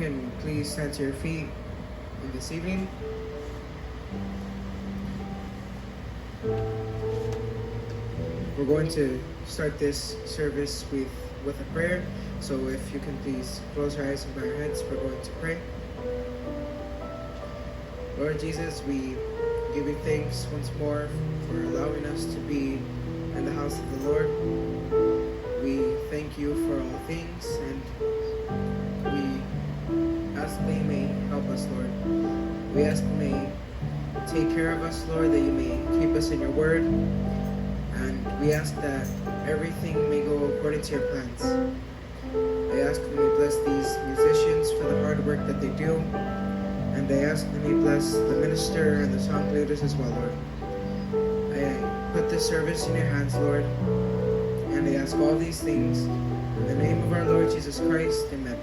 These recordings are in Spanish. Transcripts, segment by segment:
can please stand to your feet in this evening. We're going to start this service with a prayer. So if you can please close your eyes and bow your heads, we're going to pray. Lord Jesus, we give you thanks once more for allowing us to be in the house of the Lord. We thank you for all things, and we ask that you may help us, Lord. We ask that you may take care of us, Lord, that you may keep us in your word, and we ask that everything may go according to your plans. I ask that you may bless these musicians for the hard work that they do, and I ask that you may bless the minister and the song leaders as well, Lord. I put this service in your hands, Lord, and I ask all these things in the name of our Lord Jesus Christ. Amen.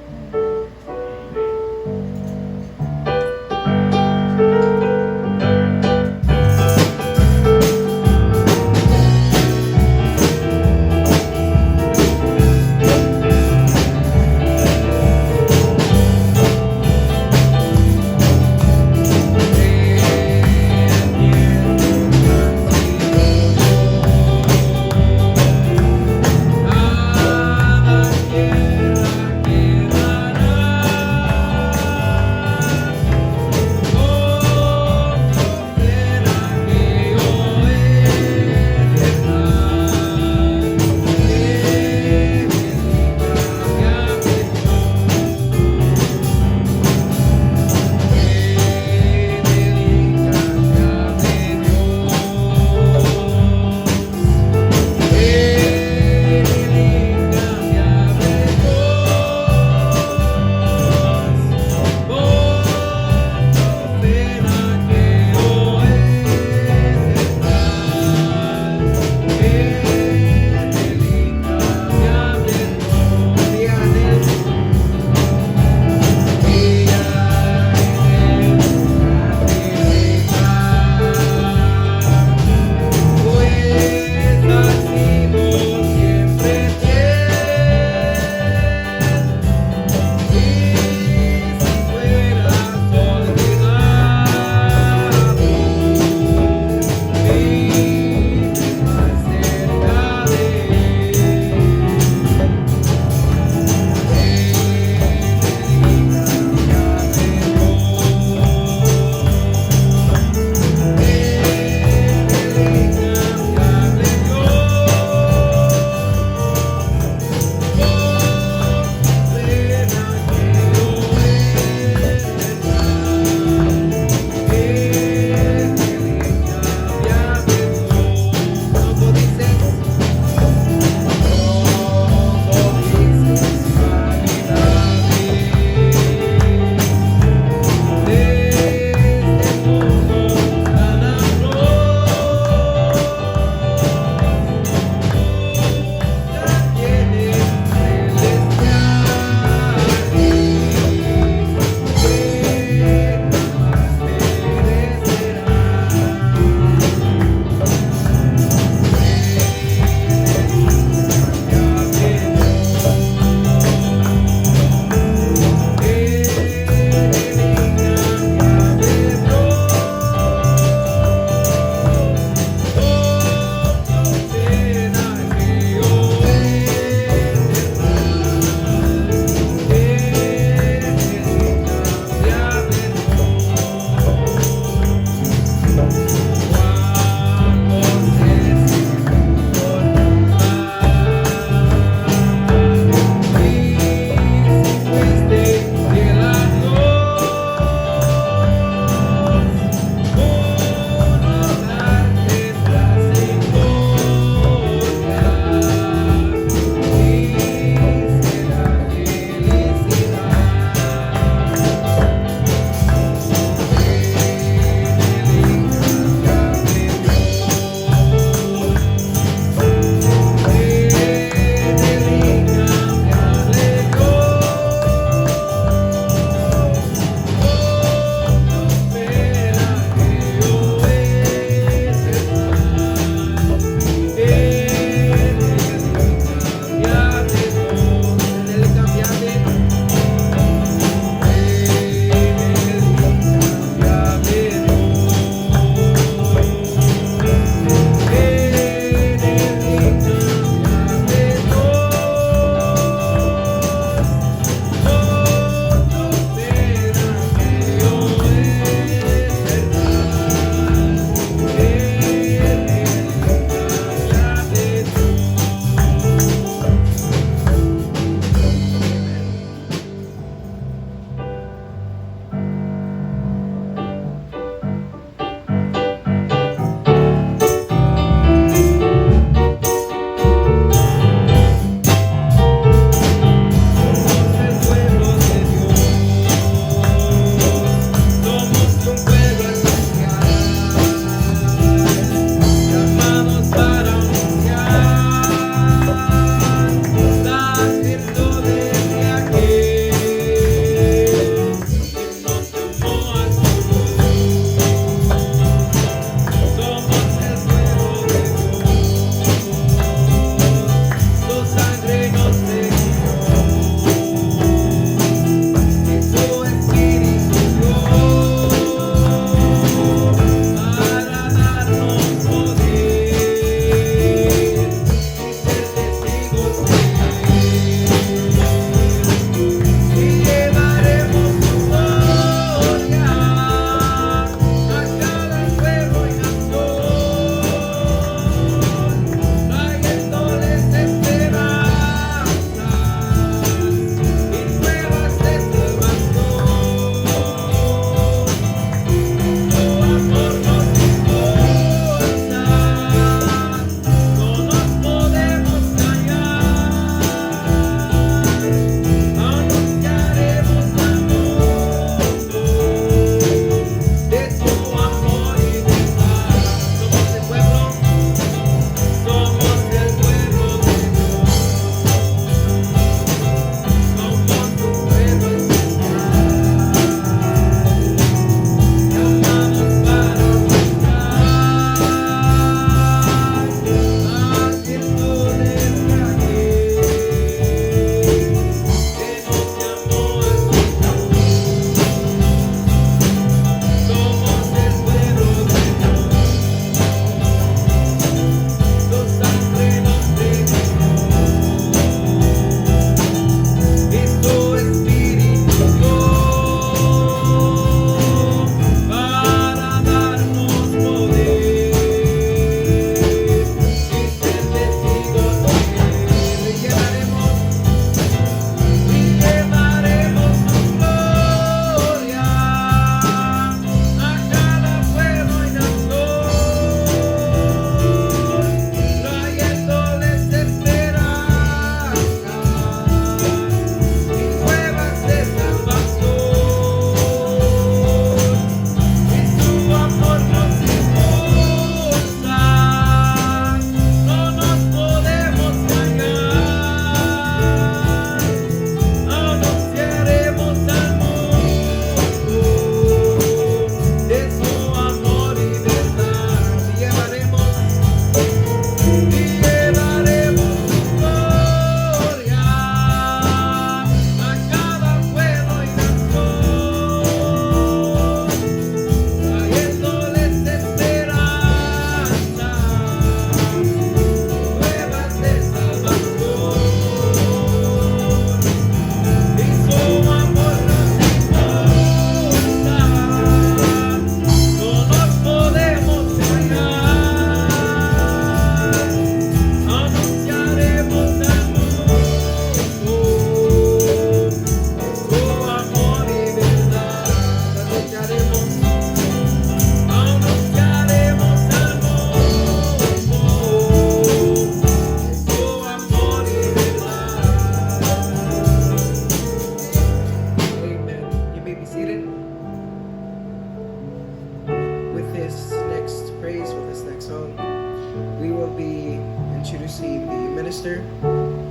we will be introducing the minister. Amén.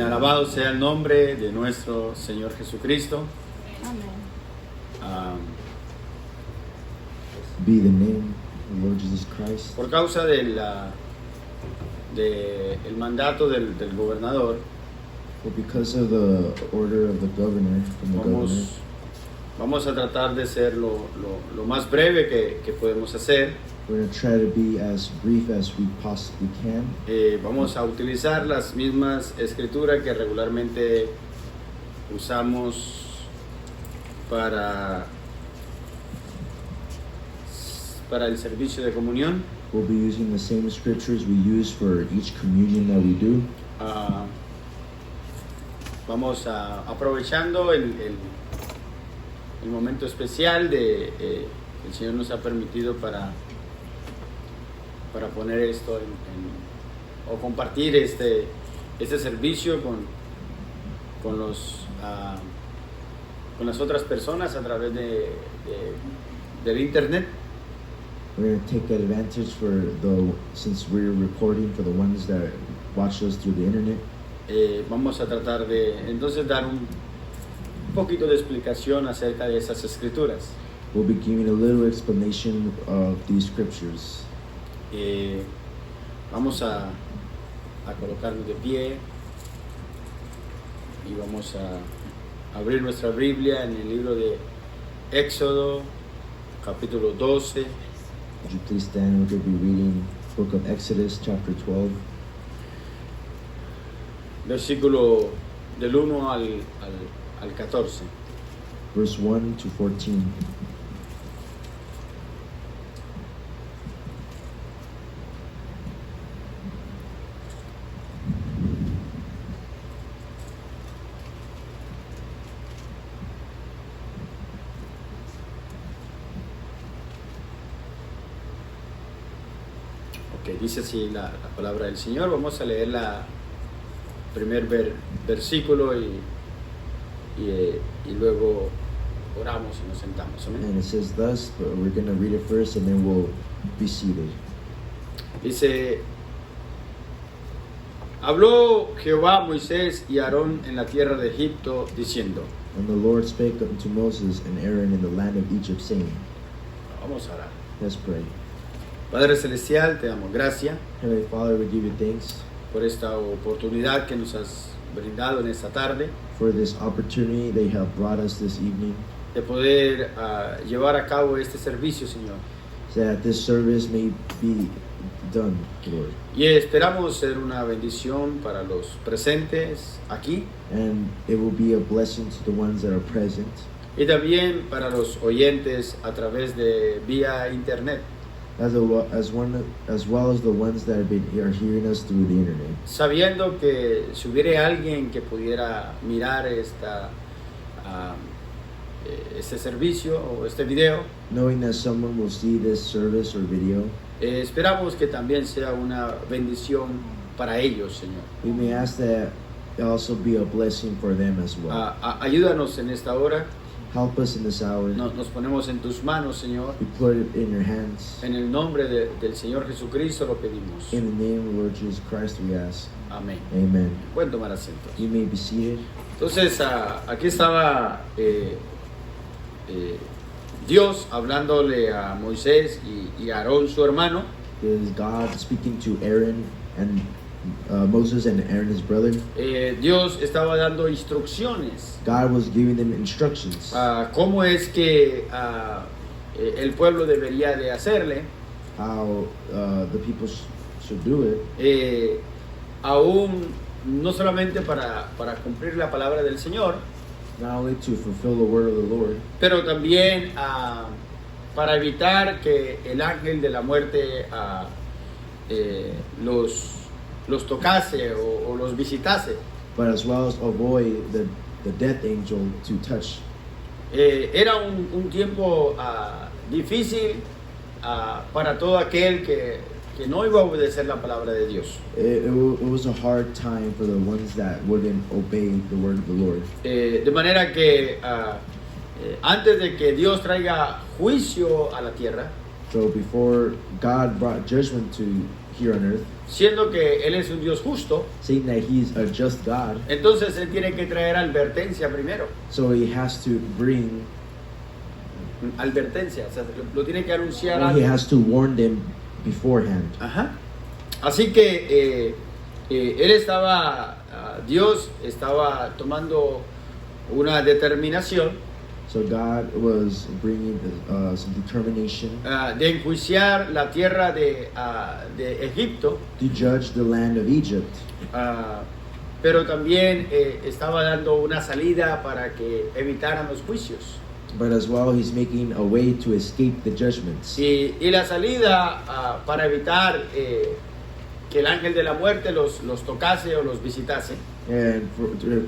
Alabado sea el nombre de nuestro Señor Jesucristo. Amén. Be the name of the Lord Jesus Christ. Por causa del mandato del gobernador, For because of the order of the governor, from the governor, vamos a tratar de ser lo más breve que podemos hacer. we're going to try to be as brief as we possibly can. Vamos a utilizar las mismas escrituras que regularmente usamos para el servicio de comunión. We'll be using the same scriptures we use for each communion that we do. Vamos aprovechando el momento especial que el Señor nos ha permitido para poner esto o compartir este servicio con los con las otras personas a través del internet. We're going to take advantage since we're recording for the ones that watch us through the internet. Vamos a tratar de entonces dar un poquito de explicación acerca de esas escrituras. We'll be giving a little explanation of these scriptures. Vamos a colocarnos de pie y vamos a abrir nuestra Biblia en el libro de Éxodo, capítulo 12. Would you please stand? We're going to be reading the book of Exodus, chapter 12. Versículo del 1 al 14. Verse 1 to 14. Ok, dice así la palabra del Señor. Vamos a leer la primer versículo y luego oramos y nos sentamos. Amén. And it says thus, but we're going to read it first and then we'll be seated. Dice: Habló Jehová a Moisés y a Aarón en la tierra de Egipto, diciendo. And the Lord spake unto Moses and Aaron in the land of Egypt, saying. Vamos a orar. Let's pray. Padre Celestial, te damos gracias Heavenly Father, we give you thanks por esta oportunidad que nos has brindado en esta tarde for this opportunity they have brought us this evening, de poder llevar a cabo este servicio, Señor. so that this service may be done, Lord. Y esperamos ser una bendición para los presentes aquí And it will be a blessing to the ones that are present, y también para los oyentes a través de vía internet, as well as the ones that are hearing us through the internet. sabiendo que si hubiera alguien que pudiera mirar este servicio o este video, Knowing that someone will see this service or video, esperamos que también sea una bendición para ellos, Señor. we may ask that it also be a blessing for them as well. Ayúdanos en esta hora. Help us in this hour. Nos ponemos en tus manos, Señor. We put it in your hands. En el nombre del Señor Jesucristo lo pedimos. In the name of the Lord Jesus Christ we ask. Amén. Amen. Pueden tomar asientos. You may be seated. Entonces, aquí estaba Dios hablándole a Moisés y a Aarón, su hermano. It is God speaking to Aaron and Moses and Aaron his brother. Dios estaba dando instrucciones. God was giving them instructions. Cómo es que el pueblo debería de hacerle. How the people should do it. Aún no solamente para cumplir la palabra del Señor, Not only to fulfill the word of the Lord, pero también para evitar que el ángel de la muerte los tocase o los visitase. but as well as avoid the death angel to touch. Era un tiempo difícil para todo aquel que no iba a obedecer la palabra de Dios. It was a hard time for the ones that wouldn't obey the word of the Lord. De manera que antes de que Dios traiga juicio a la tierra, So before God brought judgment to here on earth, siendo que Él es un Dios justo, saying that He's a just God, entonces Él tiene que traer advertencia primero. so He has to bring, Advertencia, o sea, lo tiene que anunciar He algo. has to warn them beforehand. Ajá. Así que Él estaba, Dios estaba tomando una determinación So God was bringing some determination de enjuiciar la tierra de Egipto, to judge the land of Egypt, pero también estaba dando una salida para que evitaran los juicios. but as well He's making a way to escape the judgments. Y la salida para evitar que el ángel de la muerte los tocase o los visitase, And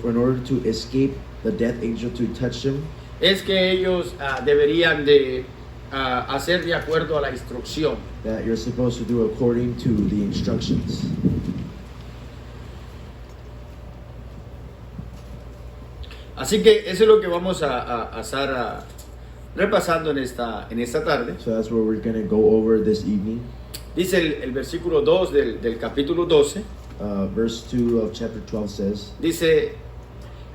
in order to escape the death angel to touch them, es que ellos deberían de hacer de acuerdo a la instrucción. that you're supposed to do according to the instructions. Así que eso es lo que vamos a estar repasando en esta tarde. So that's what we're going to go over this evening. Dice el versículo 2 del capítulo 12. Verse 2 of chapter 12 says, Dice,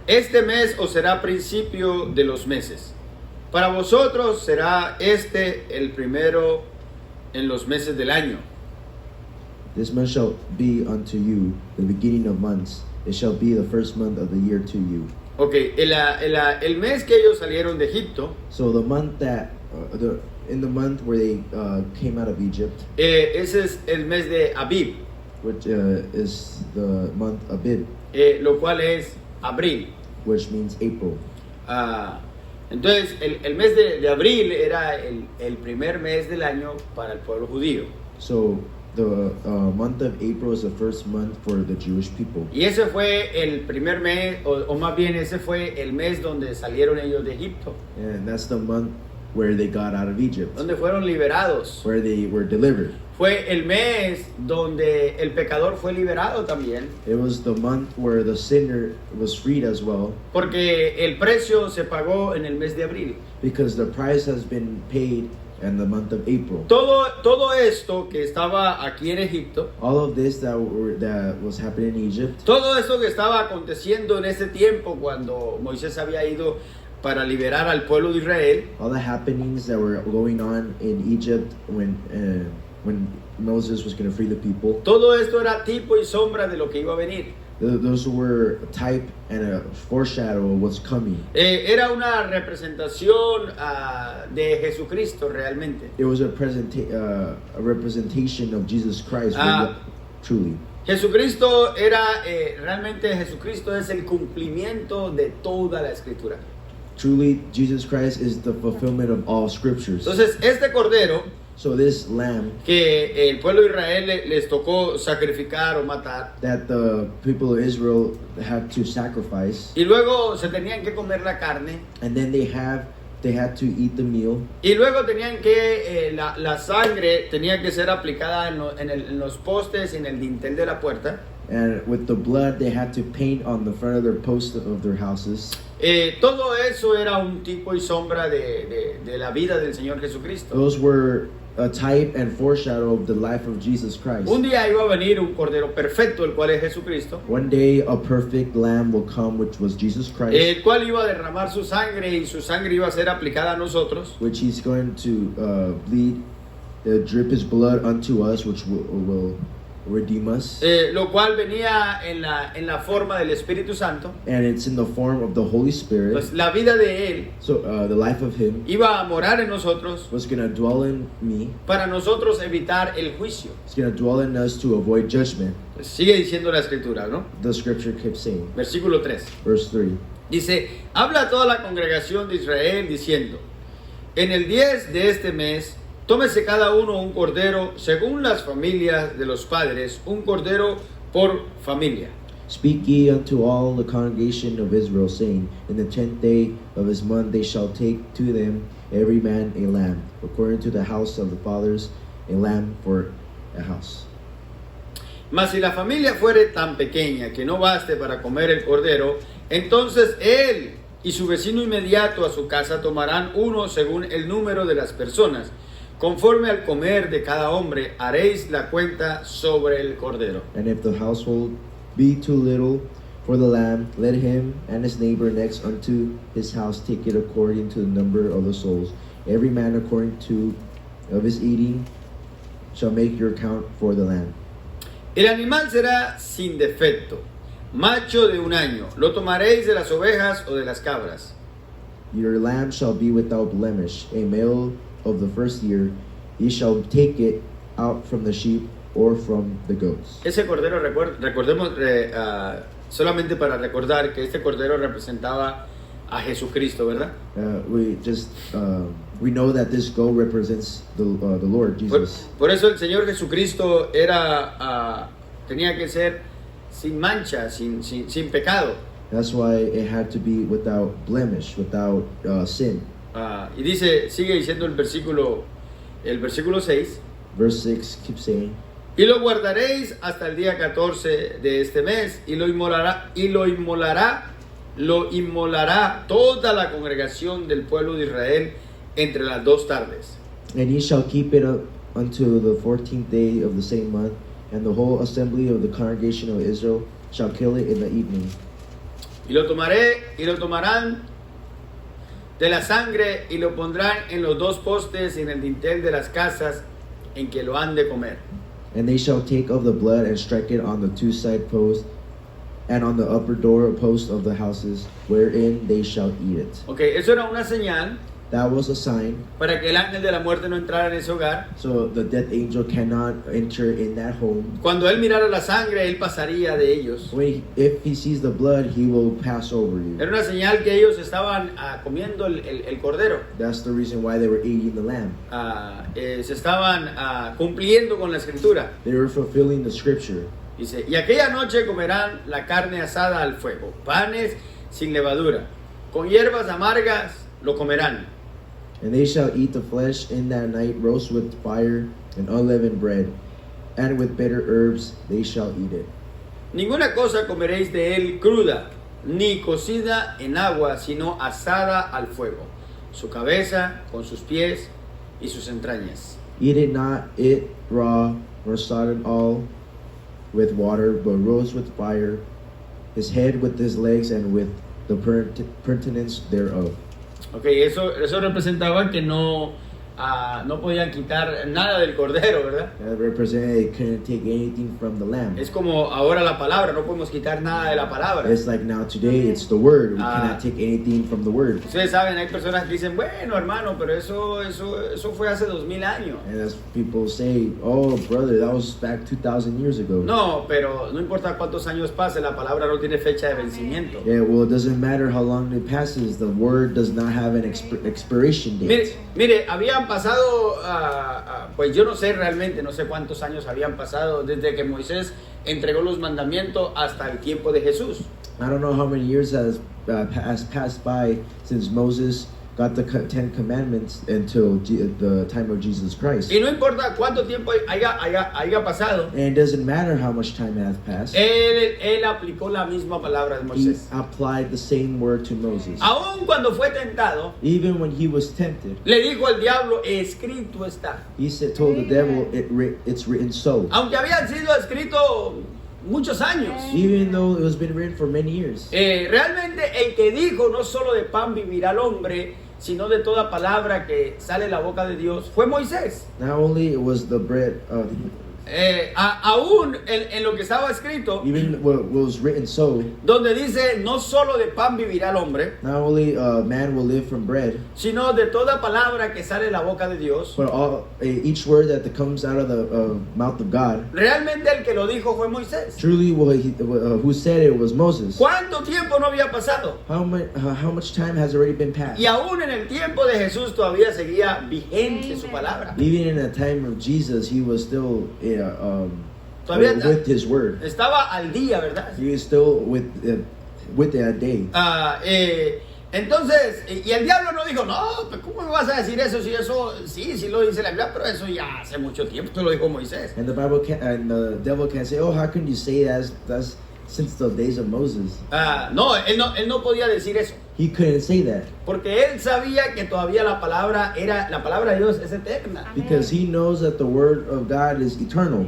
este mes os será principio de los meses. Para vosotros será este el primero en los meses del año. This month shall be unto you the beginning of months. It shall be the first month of the year to you. Ok, el mes que ellos salieron de Egipto, So the month that, in the month where they came out of Egypt, ese es el mes de Abib, which is the month Abib, lo cual es abril. which means April. Entonces, el mes de abril era el primer mes del año para el pueblo judío. So the month of April is the first month for the Jewish people. Y ese fue el primer mes, o más bien ese fue el mes donde salieron ellos de Egipto, And that's the month where they got out of Egypt, donde fueron liberados. where they were delivered. Fue el mes donde el pecador fue liberado también, It was the month where the sinner was freed as well, porque el precio se pagó en el mes de abril. because the price has been paid in the month of April. Todo esto que estaba aquí en Egipto, All of this that was happening in Egypt, todo esto que estaba aconteciendo en ese tiempo cuando Moisés había ido para liberar al pueblo de Israel, all the happenings that were going on in Egypt when Moses was going to free the people, todo esto era tipo y sombra de lo que iba a venir. those were a type and a foreshadow of what's coming. Era una representación de Jesucristo realmente. It was a representation of Jesus Christ, truly. Jesucristo era, realmente Jesucristo es el cumplimiento de toda la escritura. Truly, Jesus Christ is the fulfillment of all scriptures. Entonces, este cordero So this lamb que el pueblo de Israel les tocó sacrificar o matar, that the people of Israel had to sacrifice, y luego se tenían que comer la carne, and then they had to eat the meal, y luego tenían que, la sangre tenía que ser aplicada en los postes y en el dintel de la puerta. and with the blood they had to paint on the front of their posts of their houses. Todo eso era un tipo y sombra de la vida del Señor Jesucristo. Those were a type and foreshadow of the life of Jesus Christ. Un día iba a venir un cordero perfecto, el cual es Jesucristo, One day a perfect lamb will come, which was Jesus Christ, el cual iba a derramar su sangre y su sangre iba a ser aplicada a nosotros. which he's going to bleed, drip his blood unto us, which will redeem us. Lo cual venía en la forma del Espíritu Santo. And it's in the form of the Holy Spirit. Pues la vida de Él So the life of him iba a morar en nosotros was going to dwell in me. para nosotros evitar el juicio. It's going to dwell in us to avoid judgment. Pues sigue diciendo la Escritura, ¿no? The scripture keeps saying. Versículo 3. Verse 3. Dice, habla a toda la congregación de Israel diciendo, en el 10 de este mes, tómese cada uno un cordero según las familias de los padres, un cordero por familia. Speak ye unto all the congregation of Israel, saying, in the 10th day of his month they shall take to them every man a lamb, according to the house of the fathers, a lamb for a house. Mas si la familia fuere tan pequeña que no baste para comer el cordero, entonces él y su vecino inmediato a su casa tomarán uno según el número de las personas. Conforme al comer de cada hombre, haréis la cuenta sobre el cordero. And if the household be too little for the lamb, let him and his neighbor next unto his house take it according to the number of the souls. Every man according to of his eating shall make your count for the lamb. El animal será sin defecto, macho de un año. Lo tomaréis de las ovejas o de las cabras. Your lamb shall be without blemish, a male of the first year. Ye shall take it out from the sheep or from the goats. Ese cordero, recordemos, solamente para recordar que este cordero representaba a Jesucristo, ¿verdad? We know that this goat represents the Lord Jesus. Por eso el Señor Jesucristo tenía que ser sin mancha, sin pecado. That's why it had to be without blemish, without sin. Y dice, sigue diciendo el versículo 6. Verse 6 keeps saying, y lo guardaréis hasta el día 14 de este mes, y lo inmolará lo inmolará toda la congregación del pueblo de Israel entre las 2 tardes. And he shall keep it up until the 14th day of the same month, and the whole assembly of the congregation of Israel shall kill it in the evening. Y lo tomarán de la sangre y lo pondrán en los 2 postes y en el dintel de las casas en que lo han de comer. And they shall take of the blood and strike it on the 2 side posts and on the upper door post of the houses, wherein they shall eat it. Ok, eso era una señal That was a sign, para que el ángel de la muerte no entrara en ese hogar. so the death angel cannot enter in that home. Cuando él mirara la sangre, él pasaría de ellos. If he sees the blood, he will pass over you. Era una señal que ellos estaban comiendo el cordero. That's the reason why they were eating the lamb. Se estaban cumpliendo con la escritura. They were fulfilling the scripture. Dice, y aquella noche comerán la carne asada al fuego, panes sin levadura, con hierbas amargas lo comerán. And they shall eat the flesh in that night, roast with fire and unleavened bread, and with bitter herbs they shall eat it. Ninguna cosa comeréis de él cruda, ni cocida en agua, sino asada al fuego, su cabeza con sus pies y sus entrañas. Eat it not it raw, nor sodden all with water, but roast with fire, his head with his legs, and with the pertinence thereof. Ok, eso representaba que no podían quitar nada del cordero, ¿verdad? That represented they couldn't take anything from the lamb. Es como ahora la palabra, no podemos quitar nada de la palabra. It's like now today it's the word. We Ah. cannot take anything from the word. Ustedes saben, hay personas que dicen, bueno hermano, pero eso fue hace 2000 años. And as people say, oh brother, that was back 2,000 years ago. No, pero no importa cuántos años pase, la palabra no tiene fecha de vencimiento. Yeah, well, it doesn't matter how long it passes. The word does not have an expiration date. Mire, habían pasado, pues yo no sé realmente, no sé cuántos años habían pasado desde que Moisés entregó los mandamientos hasta el tiempo de Jesús. I don't know how many years has passed by since Moses got the 10 commandments until the time of Jesus Christ. Y no importa cuánto tiempo haya pasado, And it doesn't matter how much time has passed. él aplicó la misma palabra de He Moisés. applied the same word to Moses. Aún cuando fue tentado, Even when he was tempted, le dijo al diablo, escrito está. he told the devil, it's written so. Aunque habían sido escritos muchos años. Even though it was been written for many years. Realmente el que dijo no solo de pan vivirá el hombre, sino de toda palabra que sale de la boca de Dios, fue Moisés. Not only it was the bread of Aún en lo que estaba escrito, even what was written so, donde dice no solo de pan vivirá el hombre, not only man will live from bread, sino de toda palabra que sale de la boca de Dios. but each word that comes out of the mouth of God. Realmente el que lo dijo fue Moisés. Truly, who said it was Moses. ¿Cuánto tiempo no había pasado? How much time has already been passed? Y aún en el tiempo de Jesús todavía seguía vigente su palabra. Even in the time of Jesus, he was still Todavía with his word. estaba al día, ¿verdad? He was still with that day. Entonces, y el diablo no dijo, no, pero ¿cómo me vas a decir eso? Si eso, sí lo dice la Biblia, pero eso ya hace mucho tiempo, eso lo dijo Moisés. And the devil can't say, oh, how can you say that's since the days of Moses? No, él no podía decir eso, He couldn't say that porque él sabía que todavía la palabra de Dios es eterna. because he knows that the word of God is eternal.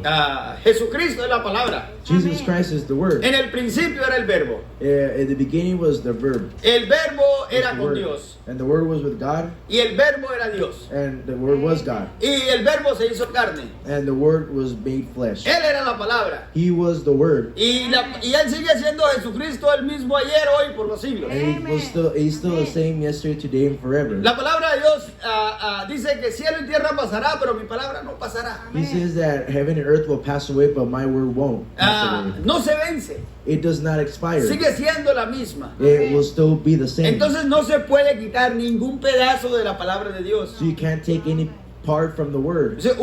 Jesucristo es la palabra. Jesus Christ is the word. En el principio era el verbo. In the beginning was the verb. El verbo era The con word. Dios. And the word was with God, Y el verbo era Dios. and the word was God. Y el verbo se hizo carne. And the word was made flesh. Él era la palabra. He was the word. Y él sigue siendo Jesucristo el mismo ayer, hoy, por los siglos. And he's still the same yesterday, today, and forever. La palabra de Dios dice que cielo y tierra pasará, pero mi palabra no pasará. He says that heaven and earth will pass away, but my word won't pass away. No se vence. It does not expire. Sigue siendo la misma. It will still be the same. Entonces no se puede quitar ningún pedazo de la palabra de Dios. So you can't take any part from the word. O sea,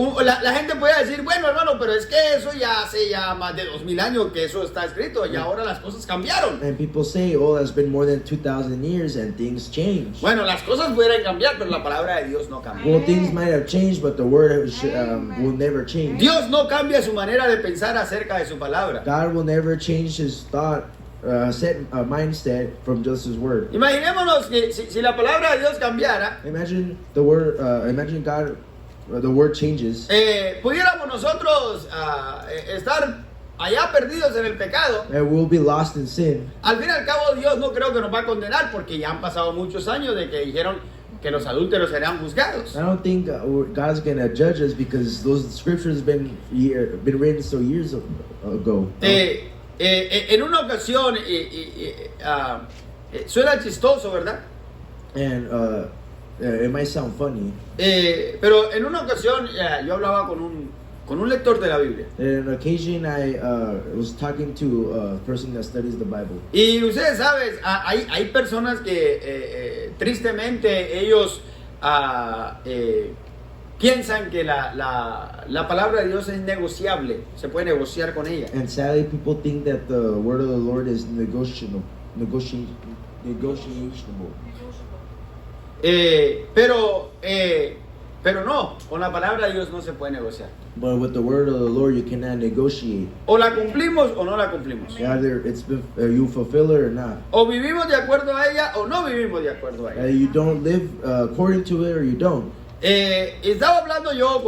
la gente puede decir, bueno hermano, pero es que eso ya hace ya más de 2000 años que eso está escrito y ahora las cosas cambiaron. And people say, oh, that's been more than 2,000 years and things change. Bueno, las cosas pueden cambiar, pero la palabra de Dios no cambia. Well, things might have changed, but the word will never change. Dios no cambia su manera de pensar acerca de su palabra. God will never change his thought set a mindset from just His word. Imaginémonos que si la palabra de Dios cambiara, Imagine the word. Imagine God. The word changes. pudiéramos nosotros estar allá perdidos en el pecado. And we'll be lost in sin. Al fin y al cabo, Dios no creo que nos va a condenar porque ya han pasado muchos años de que dijeron que los adúlteros serán juzgados. I don't think God's gonna judge us because those scriptures been written so years ago. En una ocasión, suena chistoso, ¿verdad? And it might sound funny. Pero en una ocasión yo hablaba con un lector de la Biblia. On an occasion, I was talking to a person that studies the Bible. Y ustedes saben, hay personas que tristemente ellos piensan que la palabra de Dios es negociable, se puede negociar con ella. And sadly, people think that the word of the Lord is negotiable. Pero no, con la palabra de Dios no se puede negociar. But with the word of the Lord, you cannot negotiate. O la cumplimos o no la cumplimos. Either you fulfill it or not. O vivimos de acuerdo a ella o no vivimos de acuerdo a ella. You don't live according to it or you don't. Estaba hablando yo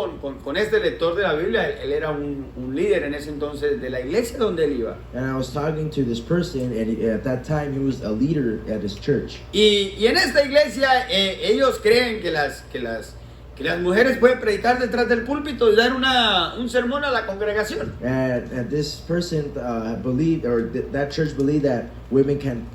con este lector de la Biblia. Él era un líder en ese entonces de la iglesia donde él iba. And I was talking to this person, and at that time he was a leader at his church. Y en esta iglesia ellos creen que las mujeres pueden predicar detrás del púlpito y dar un sermón a la congregación. And this person believed, or that church believed, that women can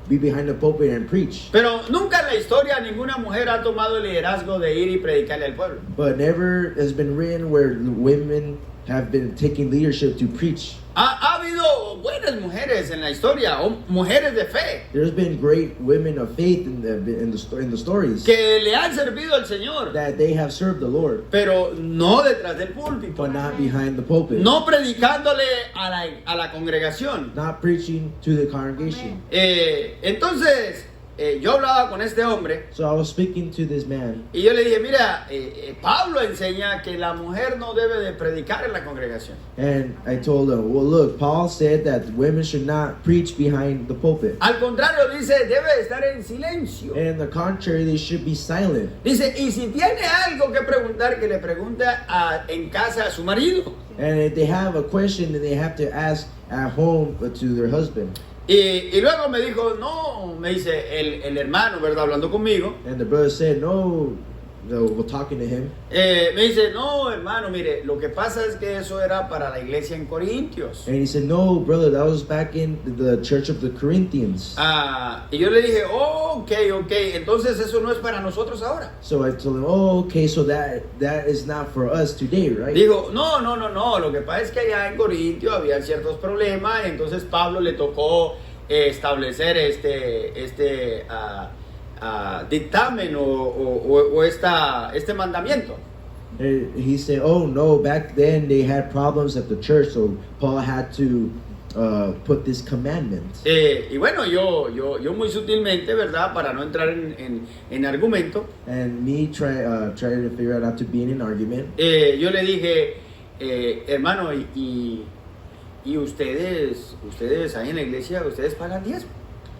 be behind the pulpit and preach. Pero nunca en la historia ninguna mujer ha tomado el liderazgo de ir y predicarle al pueblo. But never has been written where women have been taking leadership to preach. Ha habido buenas mujeres en la historia, o mujeres de fe, There's been great women of faith in the stories que le han servido al Señor, that they have served the Lord, pero no detrás del púlpito, but not behind the pulpit, no predicándole a la congregación. not preaching to the congregation. Entonces, yo hablaba con este hombre So I was speaking to this man, y yo le dije, mira, Pablo enseña que la mujer no debe de predicar en la congregación. and I told him, well, look, Paul said that women should not preach behind the pulpit. Al contrario, dice, debe estar en silencio. And on the contrary, they should be silent. Dice, y si tiene algo que preguntar, que le pregunte en casa a su marido. And if they have a question, then they have to ask at home to their husband. Y luego me dijo, no, me dice el hermano, ¿verdad? Hablando conmigo. And the brother said, no, we're talking to him. Me dice, no, hermano, mire, lo que pasa es que eso era para la iglesia en Corintios. And he said, no, brother, that was back in the church of the Corinthians. Y yo le dije, oh, ok, entonces eso no es para nosotros ahora. So I told him, oh, okay, so that is not for us today, right? Dijo, no, lo que pasa es que allá en Corintio había ciertos problemas, entonces Pablo le tocó establecer este dictamen o este mandamiento. He said, oh, no, back then they had problems at the church, so Paul had to put this commandment. Y bueno, yo muy sutilmente, ¿verdad? Para no entrar en argumento, And me trying to figure out how to be in an argument. yo le dije, hermano, y ustedes ahí en la iglesia, ustedes pagan diezmo.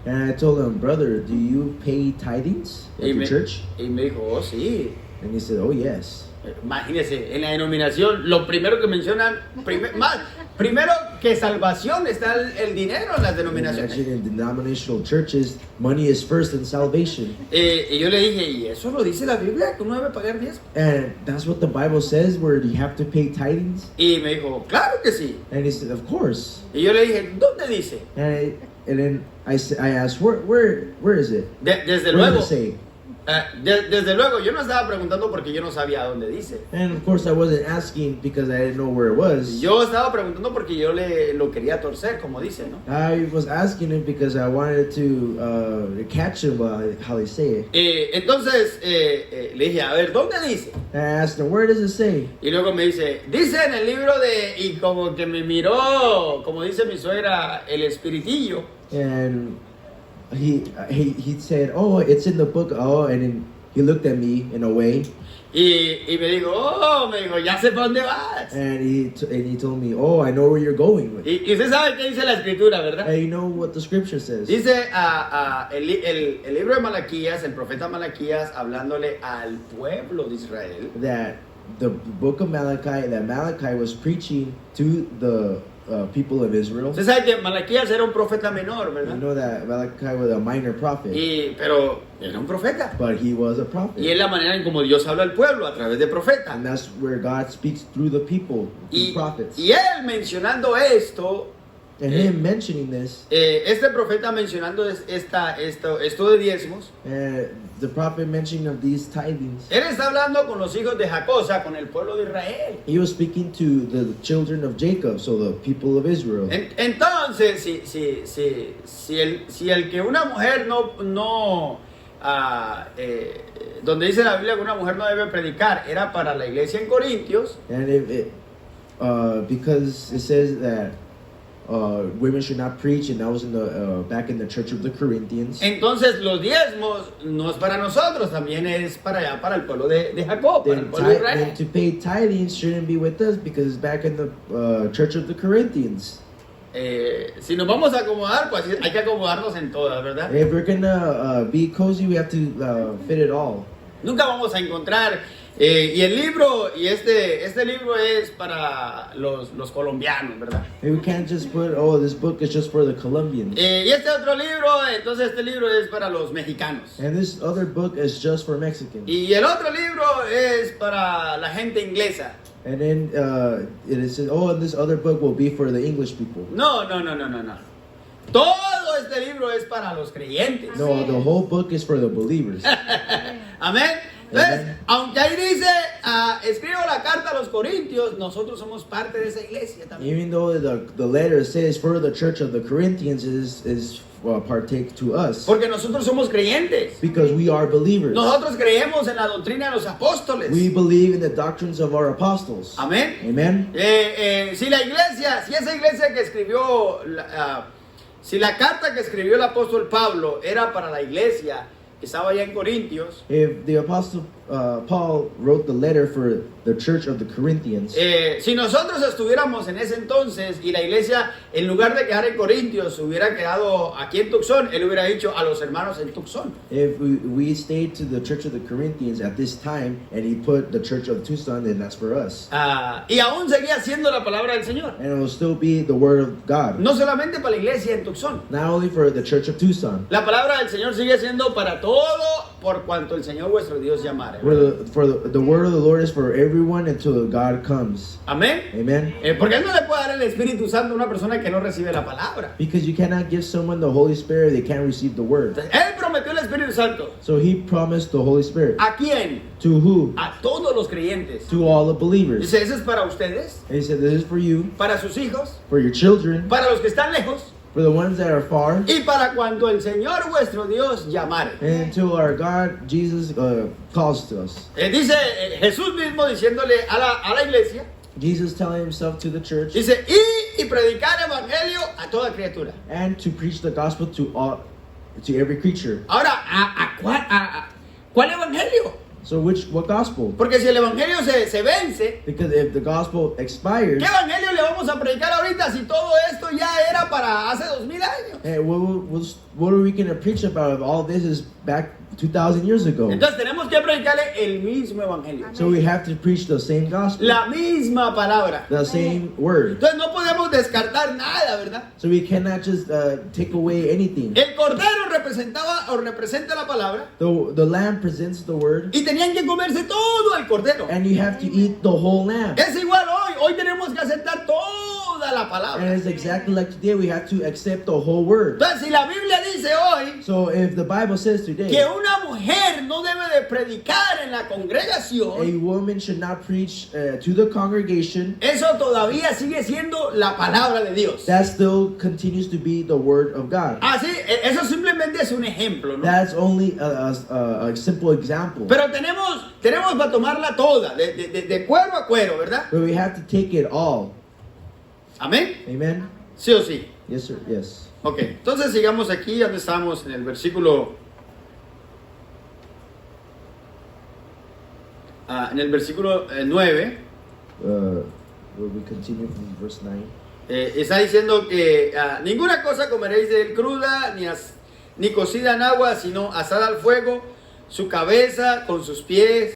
And I told him, brother, do you pay tithings at your church? Y me dijo, oh, sí. And he said, oh, yes. Imagínese, en la denominación, lo primero que mencionan, primero que salvación está el dinero en las denominaciones. Actually, in denominational churches, money is first in salvation. Y yo le dije, ¿y eso lo dice la Biblia? ¿Que uno debe pagar diezmo? And that's what the Bible says, where you have to pay tithings. Y me dijo, claro que sí. And he said, of course. Y yo le dije, ¿dónde dice? And then I asked, where is it? Desde Where luego. does it say? Desde luego, yo no estaba preguntando porque yo no sabía dónde dice. And of course I wasn't asking because I didn't know where it was. Yo estaba preguntando porque yo lo quería torcer, como dice, ¿no? I was asking him because I wanted to catch him how they say it. Entonces le dije, a ver, ¿dónde dice? And I asked him, where does it say? Y luego me dice en el libro y como que me miró, como dice mi suegra, el espiritillo. And he said, oh, it's in the book. Oh, and then he looked at me in a way, y me dijo, ya sé para dónde vas. and he told me, "Oh, I know where you're going with." Y usted sabe qué dice la escritura, ¿verdad? And you know what the scripture says? Dice el libro de Malaquías, el profeta Malaquías, hablándole al pueblo de Israel. That the book of Malachi, that Malachi was preaching to the people of Israel. Usted sabe que Malaquías era un profeta menor, You ¿verdad? know that Malachi was a minor prophet, Pero era un profeta. but he was a prophet. Y es la manera en como Dios habla al pueblo, a través de profetas. And that's where God speaks through the people, through Y, prophets. y él mencionando esto, And him mentioning this, este profeta mencionando esto de diezmos, the prophet mentioning of these tithings, él está hablando con los hijos de Jacob, o sea, con el pueblo de Israel. he was speaking to the children of Jacob, so the people of Israel. Entonces, si el que una mujer donde dice la Biblia que una mujer no debe predicar, era para la iglesia en Corintios, And because it says that women should not preach, and that was in the back in the church of the Corinthians. entonces los diezmos no es para nosotros, también es para allá, para el pueblo de Jacob, para el Then, pueblo de Israel. then to pay tithings shouldn't be with us because it's back in the church of the Corinthians. Si nos vamos a acomodar, pues hay que acomodarnos en todas, ¿verdad? If we're gonna be cozy, we have to fit it all. Nunca vamos a encontrar. Y el libro, y este libro es para los colombianos, ¿verdad? And we can't just put, oh, this book is just for the Colombians. Y este otro libro, entonces este libro es para los mexicanos. And this other book is just for Mexicans. Y el otro libro es para la gente inglesa. And then it says, oh, and this other book will be for the English people. No. Todo este libro es para los creyentes. No, the whole book is for the believers. Amén. Entonces, Amen. aunque ahí dice, escribo la carta a los corintios, nosotros somos parte de esa iglesia también. Even though the letter says for the church of the Corinthians is partake to us, Porque nosotros somos creyentes. because we are believers. Nosotros creemos en la doctrina de los apóstoles. We believe in the doctrines of our apostles. Amén. Amen. Si esa iglesia que escribió, si la carta que escribió el apóstol Pablo era para la iglesia que estaba allá en Corintios, If the apostle Paul wrote the letter for the church of the Corinthians, si nosotros estuviéramos en ese entonces y la iglesia, en lugar de quedar en Corintios, hubiera quedado aquí en Tucson, él hubiera dicho a los hermanos en Tucson. if we stayed to the church of the Corinthians at this time, and he put the church of Tucson, then that's for us. Y aún seguía siendo la palabra del Señor. And it will still be the word of God, No solamente para la iglesia en Tucson. not only for the church of Tucson. La palabra del Señor sigue siendo para todo por cuanto el Señor vuestro Dios llamare. The word of the Lord is for everyone until God comes. Amén. Amen. Porque Él no le puede dar el Espíritu Santo a una persona que no recibe la palabra. Because you cannot give someone the Holy Spirit, they can't receive the word. Entonces, Él prometió el Espíritu Santo. So he promised the Holy Spirit. ¿A quién? To who? A todos los creyentes. To all the believers. Dice, ese es para ustedes, And he said, this is for you, para sus hijos, for your children, para los que están lejos for the ones that are far, y para cuando el Señor vuestro Dios llamare. and until our God, Jesus, calls to us. Dice Jesús mismo diciéndole a la iglesia, Jesus telling himself to the church, dice, y predicar evangelio a toda criatura. and to preach the gospel to every creature. Ahora, ¿cuál evangelio? So what gospel? Porque si el evangelio se vence, Because if the gospel expires, ¿qué evangelio le vamos a predicar ahorita si todo esto ya era para hace 2000 años? hey, what are we going to preach about if all this is back 2,000 years ago? Entonces tenemos que predicarle el mismo evangelio, So we have to preach the same gospel, la misma palabra. the same word. Entonces no podemos descartar nada, ¿verdad? So we cannot just take away anything. El cordero representa la palabra The lamb presents the word, y tenían que comerse todo el cordero. and you have to eat the whole lamb. Es igual hoy tenemos que aceptar toda la palabra. And it's exactly like today, we have to accept the whole word. Entonces si la Biblia dice hoy So if the Bible says que today, una mujer no debe de predicar en la congregación, a woman should not preach to the congregation, eso todavía sigue siendo la palabra de Dios. that still continues to be the word of God. Así, eso simplemente es un ejemplo, ¿no? That's only a simple example. Pero tenemos para tomarla toda, de cuero a cuero, ¿verdad? But we have to take it all. Amén. Amen? ¿Sí o sí? Yes, sir. Yes. Ok, entonces sigamos aquí donde estamos en el versículo en el versículo 9, where we continue from verse 9. está diciendo que ninguna cosa comeréis de él cruda, ni cocida en agua, sino asada al fuego, su cabeza con sus pies